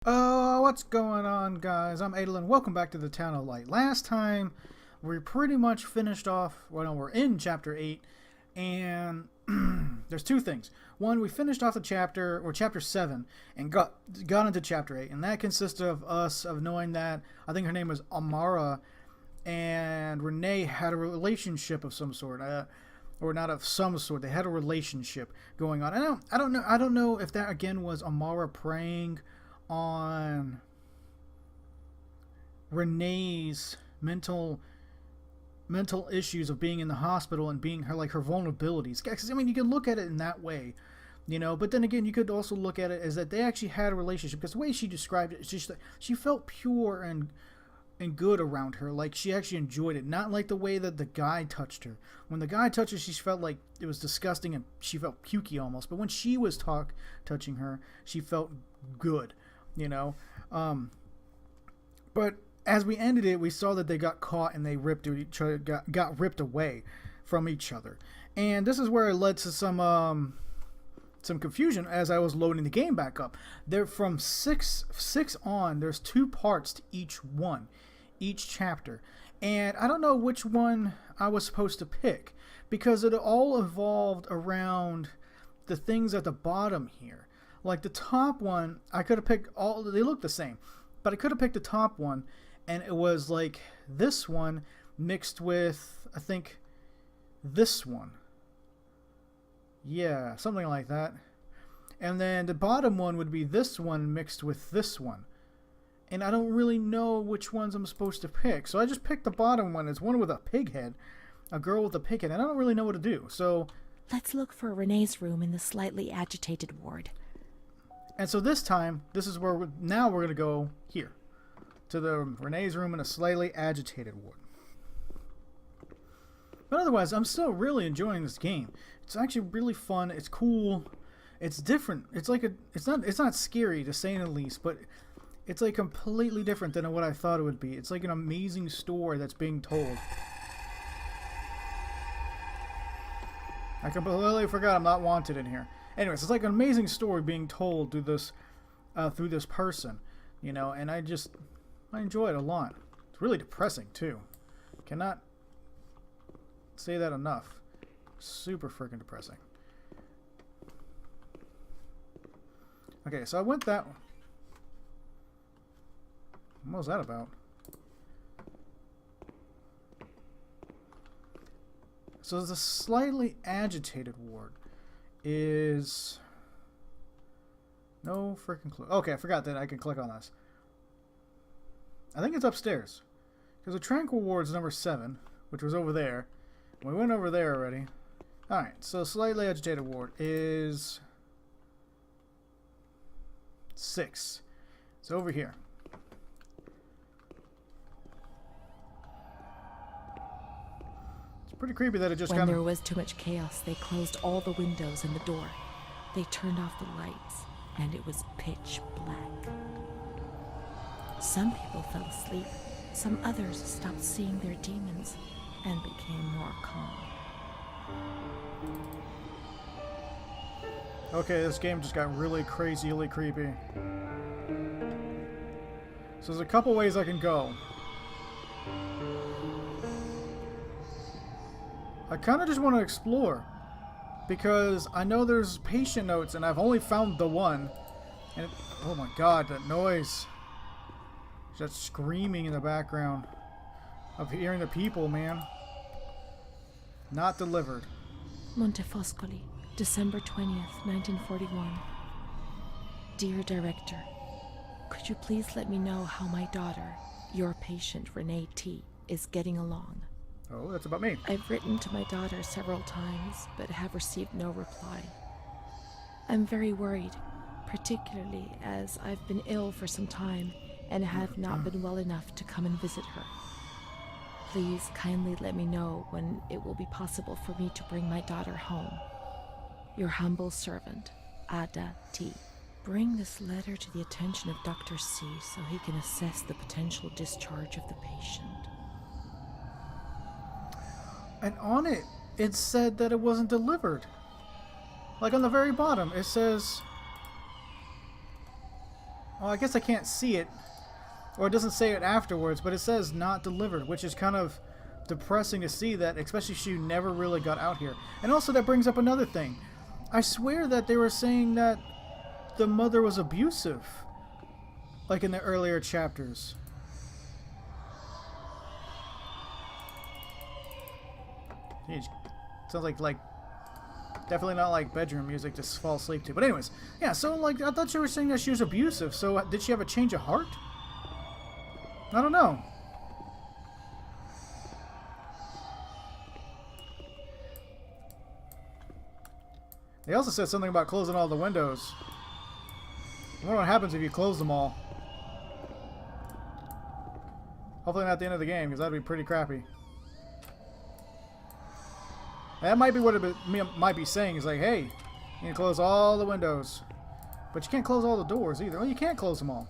What's going on, guys? I'm Aetallidd. Welcome back to the Town of Light. Last time, we pretty much finished off, well, no, we're in Chapter 8, and there's two things. One, we finished off the chapter, or Chapter 7, and got into Chapter 8, and that consisted of us, of knowing that, I think her name was Amara, and Renee had a relationship of some sort, or not of some sort. They had a relationship going on. I don't know if that, again, was Amara preying on Renee's mental issues of being in the hospital and being her vulnerabilities. Because I mean, you can look at it in that way, you know. But then again, you could also look at it as that they actually had a relationship. Because the way she described it, it's just that she felt pure and good around her. Like she actually enjoyed it, not like the way that the guy touched her. When the guy touched her, she felt like it was disgusting and she felt pukey almost. But when she was touching her, she felt good. You know, but as we ended it, we saw that they got caught and they ripped each other, got ripped away from each other, and this is where it led to some confusion as I was loading the game back up. There from six on, there's two parts to each chapter, and I don't know which one I was supposed to pick because it all evolved around the things at the bottom here. Like the top one, I could have picked all, they look the same, but I could have picked the top one, and it was like this one mixed with, I think, this one. Yeah, something like that. And then the bottom one would be this one mixed with this one. And I don't really know which ones I'm supposed to pick. So I just picked the bottom one. It's one with a pig head. A girl with a pig head. And I don't really know what to do. So let's look for Renee's room in the slightly agitated ward. And so this time, this is where now we're going to go here. To the Renee's room in a slightly agitated ward. But otherwise, I'm still really enjoying this game. It's actually really fun. It's cool. It's different. It's like it's not scary to say the least, but it's like completely different than what I thought it would be. It's like an amazing story that's being told. I completely forgot I'm not wanted in here. Anyways, it's like an amazing story being told through this person, you know, and I enjoy it a lot. It's really depressing too. Cannot say that enough. Super freaking depressing. Okay, so I went that one. What was that about? So the slightly agitated ward is no freaking clue. Okay, I forgot that I can click on this. I think it's upstairs because the tranquil ward's number 7, which was over there. We went over there already. All right, so slightly agitated ward is 6. It's over here. Pretty creepy that it just When there was too much chaos, they closed all the windows and the door. They turned off the lights, and it was pitch black. Some people fell asleep. Some others stopped seeing their demons and became more calm. Okay, this game just got really crazily creepy. So there's a couple ways I can go. I kind of just want to explore because I know there's patient notes and I've only found the one. And oh my god, that noise. Just screaming in the background of hearing the people, man. Not delivered. Montefoscoli, December 20th, 1941. Dear Director, could you please let me know how my daughter, your patient Renee T., is getting along? Oh, that's about me. I've written to my daughter several times, but have received no reply. I'm very worried, particularly as I've been ill for some time and have not been well enough to come and visit her. Please kindly let me know when it will be possible for me to bring my daughter home. Your humble servant, Ada T. Bring this letter to the attention of Dr. C so he can assess the potential discharge of the patient. And on it, it said that it wasn't delivered. Like on the very bottom, it says Oh, I guess I can't see it. Or it doesn't say it afterwards, but it says not delivered, which is kind of depressing to see that, especially if she never really got out here. And also that brings up another thing. I swear that they were saying that the mother was abusive. Like in the earlier chapters. Jeez. Sounds like definitely not like bedroom music to fall asleep to. But anyways, yeah, so like I thought you were saying that she was abusive. So did she have a change of heart? I don't know. They also said something about closing all the windows. I wonder what happens if you close them all. Hopefully not at the end of the game, because that'd be pretty crappy. That might be what it might be saying, is like, hey, you can close all the windows. But you can't close all the doors either. Oh, you can't close them all.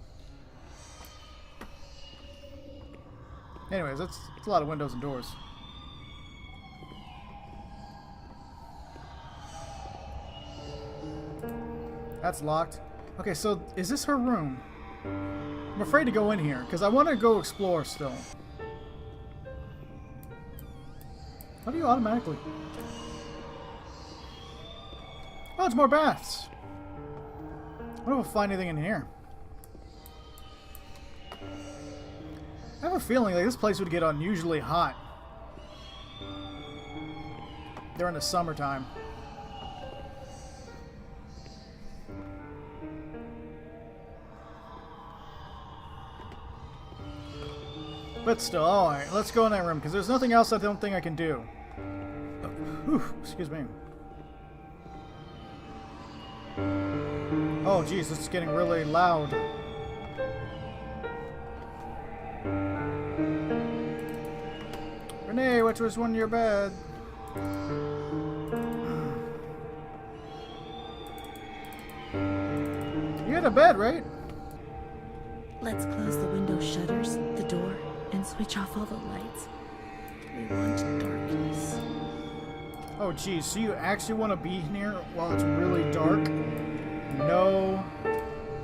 Anyways, that's a lot of windows and doors. That's locked. Okay, so is this her room? I'm afraid to go in here, because I want to go explore still. How do you automatically... Oh, it's more baths. I wonder if we'll find anything in here. I have a feeling like this place would get unusually hot during the summertime. But still, alright, let's go in that room, because there's nothing else I don't think I can do. Whew, excuse me. Oh, jeez, this is getting really loud. Renee, which was one in your bed? You had a bed, right? Let's close the window shutters, the door, and switch off all the lights. We want darkness. Oh, geez, so you actually want to be here while it's really dark? No.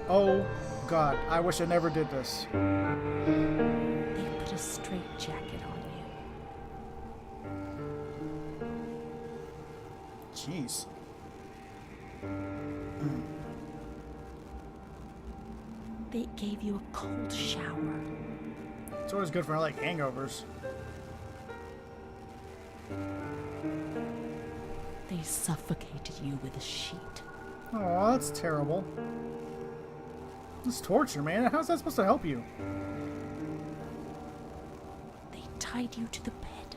Oh, God, I wish I never did this. They put a straitjacket on you. Jeez. They gave you a cold shower. It's always good for, like, hangovers. They suffocated you with a sheet. Oh, that's terrible. This is torture, man. How's that supposed to help you? They tied you to the bed.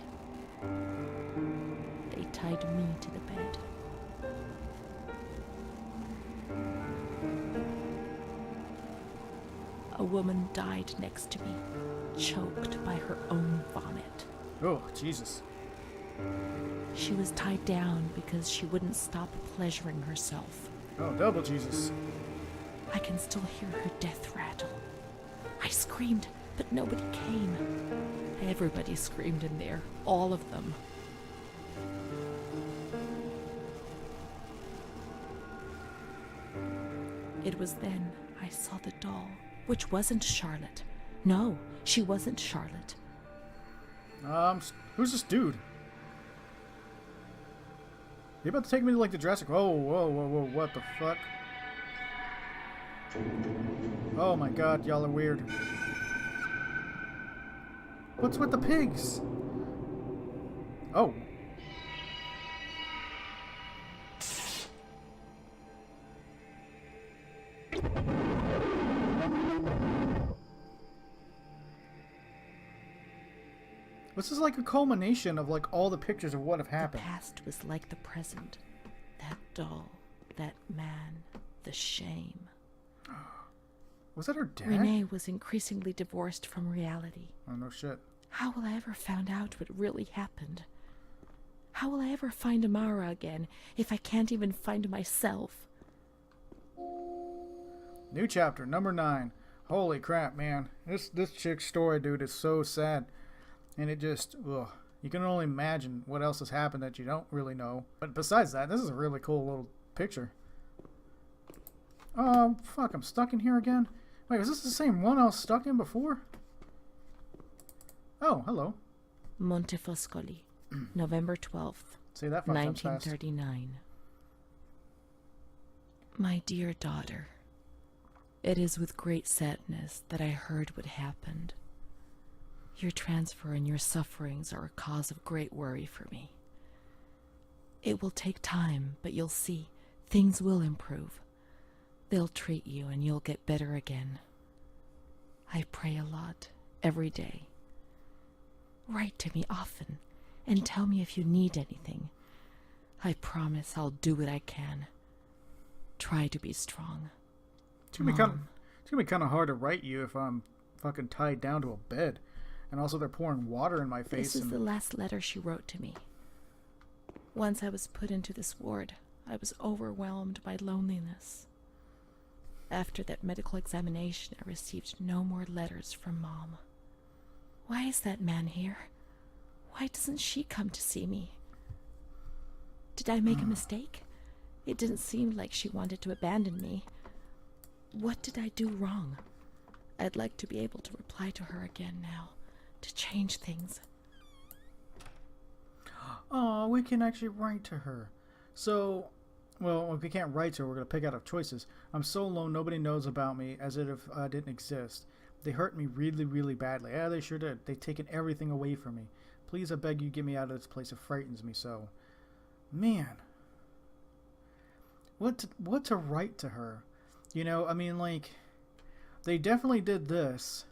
They tied me to the bed. A woman died next to me, choked by her own vomit. Oh, Jesus. She was tied down because she wouldn't stop pleasuring herself. Oh, double Jesus. I can still hear her death rattle. I screamed, but nobody came. Everybody screamed in there, all of them. It was then I saw the doll, which wasn't Charlotte. No, she wasn't Charlotte. Who's this dude? You about to take me to, like, the Jurassic... Whoa, whoa, whoa, whoa, what the fuck? Oh my God, y'all are weird. What's with the pigs? Oh. This is like a culmination of like all the pictures of what have happened. The past was like the present. That doll, that man, the shame. Was that her dad? Renee was increasingly divorced from reality. Oh, no shit. How will I ever find out what really happened? How will I ever find Amara again if I can't even find myself? New chapter, number 9. Holy crap, man. This chick's story, dude, is so sad. And it just, ugh. You can only imagine what else has happened that you don't really know. But besides that, this is a really cool little picture. Oh, fuck, I'm stuck in here again? Wait, is this the same one I was stuck in before? Oh, hello. Montefoscoli, November 12th, Say that 5 times fast. 1939. My dear daughter, it is with great sadness that I heard what happened. Your transfer and your sufferings are a cause of great worry for me. It will take time, but you'll see, things will improve. They'll treat you and you'll get better again. I pray a lot, every day. Write to me often, and tell me if you need anything. I promise I'll do what I can. Try to be strong. It's gonna be kind of hard to write you if I'm fucking tied down to a bed, and also they're pouring water in my face. This is the last letter she wrote to me. Once I was put into this ward, I was overwhelmed by loneliness. After that medical examination, I received no more letters from Mom. Why is that man here? Why doesn't she come to see me? Did I make a mistake? It didn't seem like she wanted to abandon me. What did I do wrong? I'd like to be able to reply to her again now, to change things. Oh, we can actually write to her. So, well, if we can't write to her, we're going to pick out of choices. I'm so alone, nobody knows about me, as if I didn't exist. They hurt me really, really badly. Yeah, they sure did. They've taken everything away from me. Please, I beg you, get me out of this place. It frightens me so. Man. What to write to her? You know, I mean, like, they definitely did this.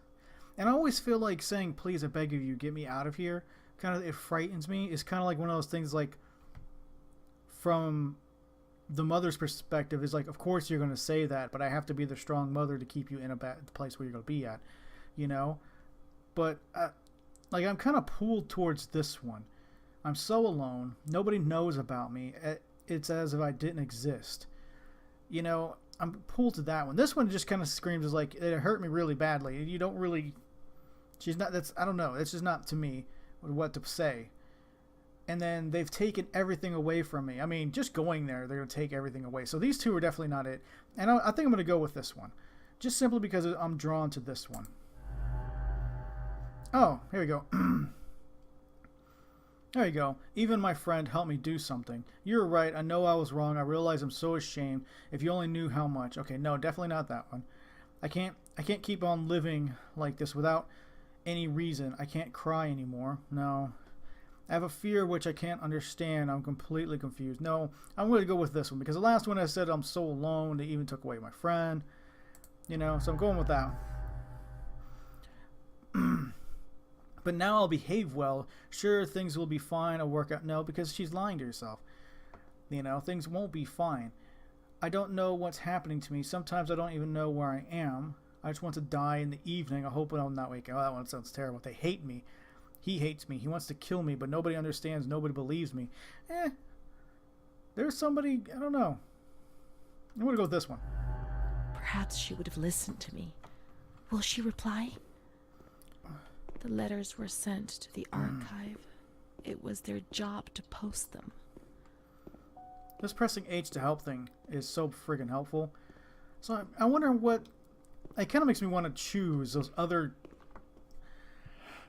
And I always feel like saying, please, I beg of you, get me out of here. Kind of, it frightens me. It's kind of like one of those things, like, from the mother's perspective, is like, of course you're going to say that, but I have to be the strong mother to keep you in a bad place where you're going to be at, you know? But, like, I'm kind of pulled towards this one. I'm so alone. Nobody knows about me. It's as if I didn't exist. You know, I'm pulled to that one. This one just kind of screams as like, it hurt me really badly. You don't really, she's not, that's, I don't know. It's just not to me what to say. And then they've taken everything away from me. I mean, just going there, they're going to take everything away. So these two are definitely not it. And I think I'm going to go with this one. Just simply because I'm drawn to this one. Oh, here we go. There you go. Even my friend helped me do something. You're right. I know I was wrong. I realize I'm so ashamed. If you only knew how much. Okay, no, definitely not that one. I can't keep on living like this without any reason. I can't cry anymore. No. I have a fear which I can't understand. I'm completely confused. No, I'm going to go with this one because the last one I said I'm so alone. They even took away my friend. You know, so I'm going with that. But now I'll behave well. Sure, things will be fine. I'll work out. No, because she's lying to herself. You know, things won't be fine. I don't know what's happening to me. Sometimes I don't even know where I am. I just want to die in the evening. I hope I'll not wake up. Oh, that one sounds terrible. They hate me. He hates me. He wants to kill me, but nobody understands. Nobody believes me. There's somebody, I don't know. I'm going to go with this one. Perhaps she would have listened to me. Will she reply? The letters were sent to the archive. It was their job to post them. This pressing H to help thing is so friggin' helpful. So I wonder what... It kind of makes me want to choose those other...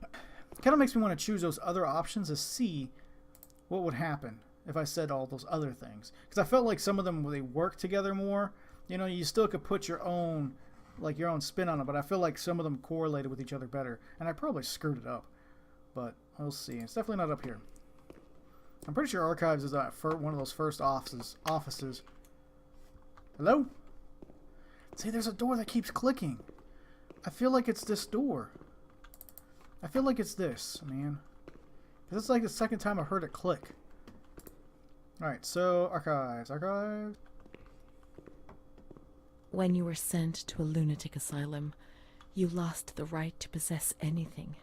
It kind of makes me want to choose those other options to see what would happen if I said all those other things. Because I felt like some of them, they work together more. You know, you still could put your own... like your own spin on it, but I feel like some of them correlated with each other better, and I probably screwed it up, but we'll see. It's definitely not up here. I'm pretty sure archives is one of those first offices. Hello? See, there's a door that keeps clicking. I feel like it's this door. I feel like it's this, man. Because it's like the second time I've heard it click. Alright, so archives. When you were sent to a lunatic asylum, you lost the right to possess anything.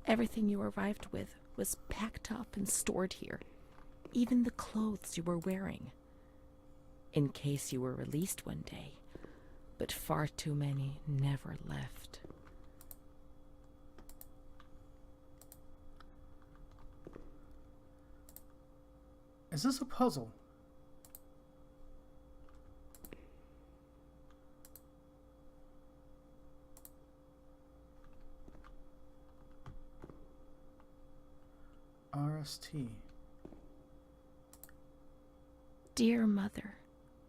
Everything you arrived with was packed up and stored here, even the clothes you were wearing, in case you were released one day, but far too many never left. Is this a puzzle? RST. Dear Mother,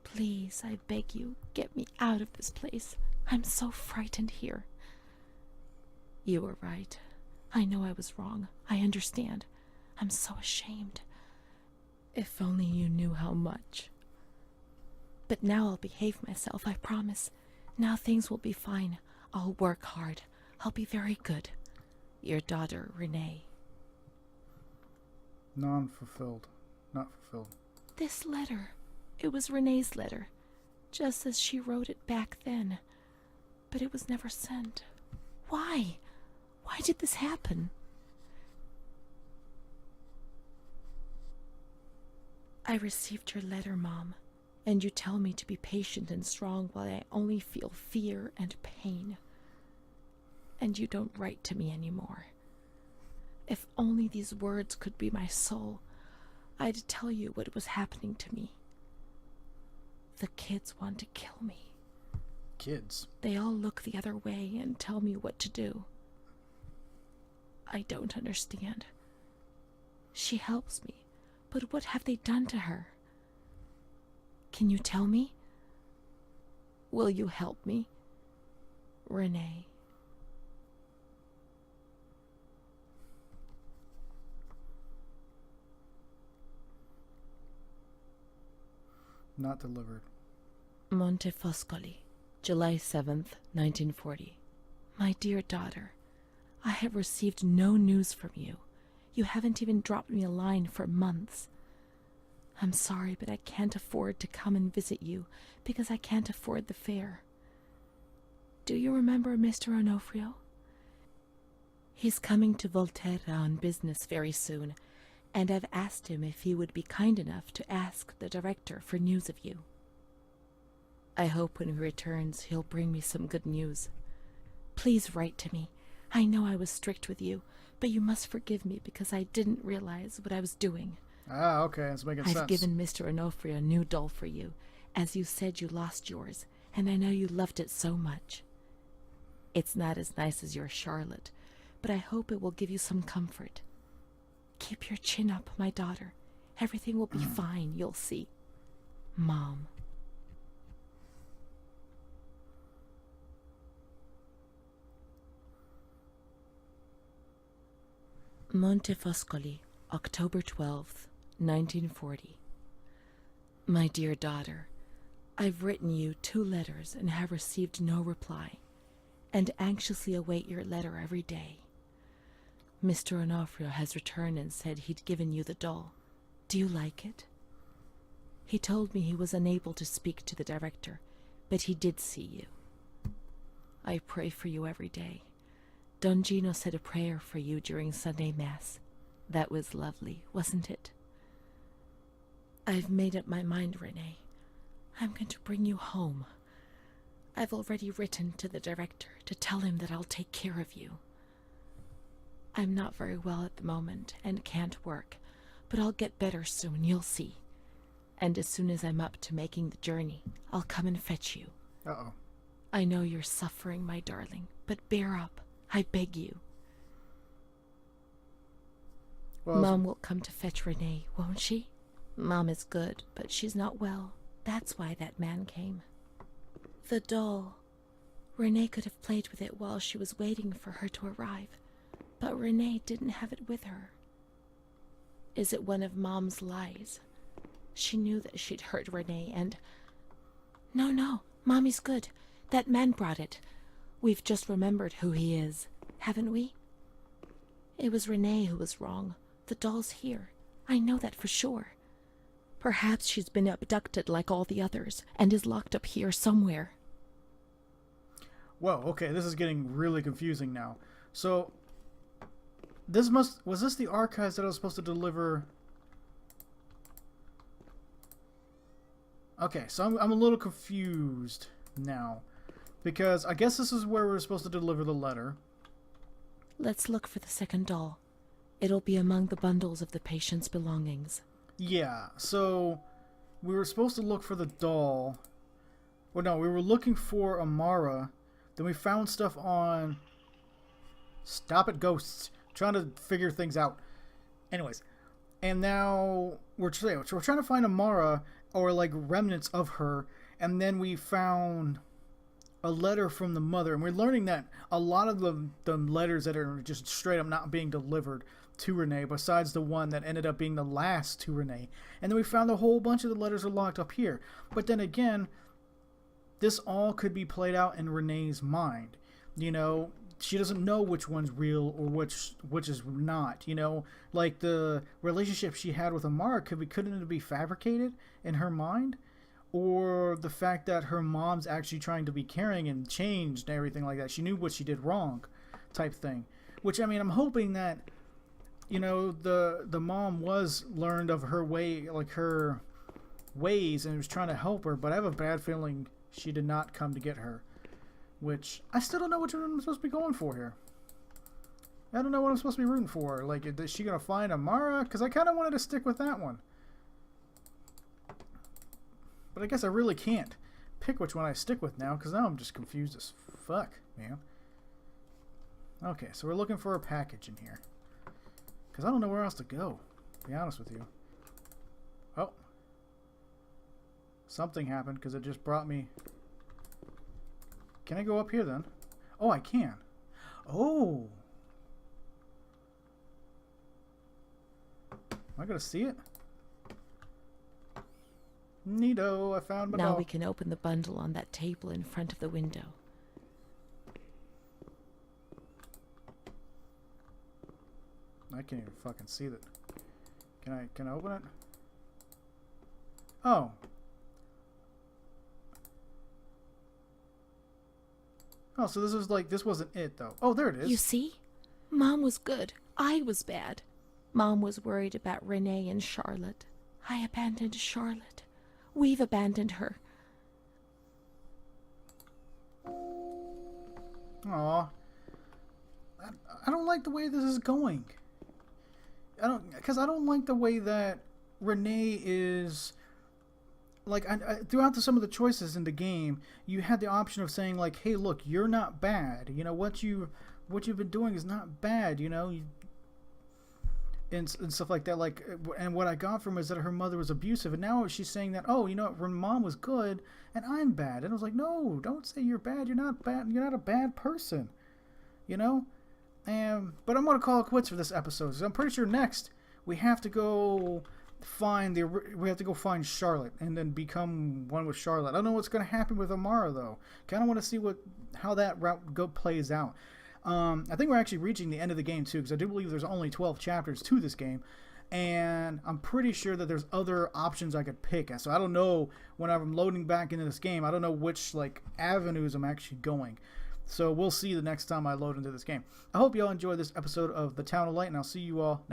please, I beg you, get me out of this place. I'm so frightened here. You were right. I know I was wrong. I understand. I'm so ashamed. If only you knew how much. But now I'll behave myself, I promise. Now things will be fine. I'll work hard. I'll be very good. Your daughter, Renee. Non-fulfilled. Not fulfilled. This letter. It was Renee's letter. Just as she wrote it back then. But it was never sent. Why? Why did this happen? I received your letter, Mom, and you tell me to be patient and strong while I only feel fear and pain. And you don't write to me anymore. If only these words could be my soul, I'd tell you what was happening to me. The kids want to kill me. Kids? They all look the other way and tell me what to do. I don't understand. She helps me, but what have they done to her? Can you tell me? Will you help me? Renee. Not delivered. Montefoscoli, July 7th, 1940. My dear daughter, I have received no news from you. You haven't even dropped me a line for months. I'm sorry, but I can't afford to come and visit you because I can't afford the fare. Do you remember Mr. Onofrio? He's coming to Volterra on business very soon, and I've asked him if he would be kind enough to ask the director for news of you. I hope when he returns he'll bring me some good news. Please write to me. I know I was strict with you, but you must forgive me because I didn't realize what I was doing. Ah, okay, that's making sense. I've given Mr. Onofrio a new doll for you, as you said you lost yours, and I know you loved it so much. It's not as nice as your Charlotte, but I hope it will give you some comfort. Keep your chin up, my daughter. Everything will be fine, you'll see. Mom. Montefoscoli, October 12th, 1940. My dear daughter, I've written you 2 letters and have received no reply, and anxiously await your letter every day. Mr. Onofrio has returned and said he'd given you the doll. Do you like it? He told me he was unable to speak to the director, but he did see you. I pray for you every day. Don Gino said a prayer for you during Sunday Mass. That was lovely, wasn't it? I've made up my mind, Renee. I'm going to bring you home. I've already written to the director to tell him that I'll take care of you. I'm not very well at the moment and can't work, but I'll get better soon, you'll see. And as soon as I'm up to making the journey, I'll come and fetch you. Uh-oh. I know you're suffering, my darling, but bear up. I beg you. Well, Mom will come to fetch Renee, won't she? Mom is good, but she's not well. That's why that man came. The doll. Renee could have played with it while she was waiting for her to arrive, but Renee didn't have it with her. Is it one of Mom's lies? She knew that she'd hurt Renee and... No, Mommy's good. That man brought it. We've just remembered who he is, haven't we? It was Renee who was wrong. The doll's here. I know that for sure. Perhaps she's been abducted like all the others and is locked up here somewhere. Whoa, okay, this is getting really confusing now. So, was this the archives that I was supposed to deliver? Okay, so I'm a little confused now. Because I guess this is where we're supposed to deliver the letter. Let's look for the second doll. It'll be among the bundles of the patient's belongings. Yeah, so we were supposed to look for the doll. Well, no, we were looking for Amara. Then we found stuff on... Stop it, ghosts. Trying to figure things out. Anyways, And now we're trying to find Amara, or like remnants of her, and then we found a letter from the mother, and we're learning that a lot of the letters that are just straight up not being delivered to Renee, besides the one that ended up being the last to Renee. And then we found a whole bunch of the letters are locked up here. But then again, this all could be played out in Renee's mind. You know, she doesn't know which one's real or which is not. You know, like the relationship she had with Amara couldn't it be fabricated in her mind? Or the fact that her mom's actually trying to be caring and changed and everything like that. She knew what she did wrong, type thing. Which, I mean, I'm hoping that, you know, the mom was learned of her way, like her ways, and was trying to help her. But I have a bad feeling she did not come to get her. Which, I still don't know which one I'm supposed to be going for here. I don't know what I'm supposed to be rooting for. Like, is she going to find Amara? Because I kind of wanted to stick with that one. But I guess I really can't pick which one I stick with now, because now I'm just confused as fuck, man. Okay, so we're looking for a package in here. Because I don't know where else to go, to be honest with you. Oh. Something happened, because it just brought me... Can I go up here, then? Oh, I can. Oh! Am I going to see it? Neato, I found my Now dog. we can open the bundle on that table in front of the window. I can't even fucking see that. Can I open it? Oh. Oh, so this was like, this wasn't it though. Oh, there it is. You see? Mom was good. I was bad. Mom was worried about Renee and Charlotte. I abandoned Charlotte. We've abandoned her. Aw. I don't like the way this is going. Because I don't like the way that Renee is... Like, throughout some of the choices in the game, you had the option of saying, like, hey, look, you're not bad. You know, what you've been doing is not bad, you know? And stuff like that. Like, and what I got from is that her mother was abusive, and now she's saying that, oh, you know, her mom was good and I'm bad. And I was like, no, don't say you're bad. You're not bad. You're not a bad person, you know. But I'm gonna call it quits for this episode. So I'm pretty sure next we have to go find Charlotte and then become one with Charlotte. I don't know what's gonna happen with Amara though. Kind of want to see how that route plays out. I think we're actually reaching the end of the game too, because I do believe there's only 12 chapters to this game, and I'm pretty sure that there's other options I could pick. So I don't know, when I'm loading back into this game, I don't know which like avenues I'm actually going. So we'll see the next time I load into this game. I hope you all enjoyed this episode of The Town of Light, and I'll see you all next time.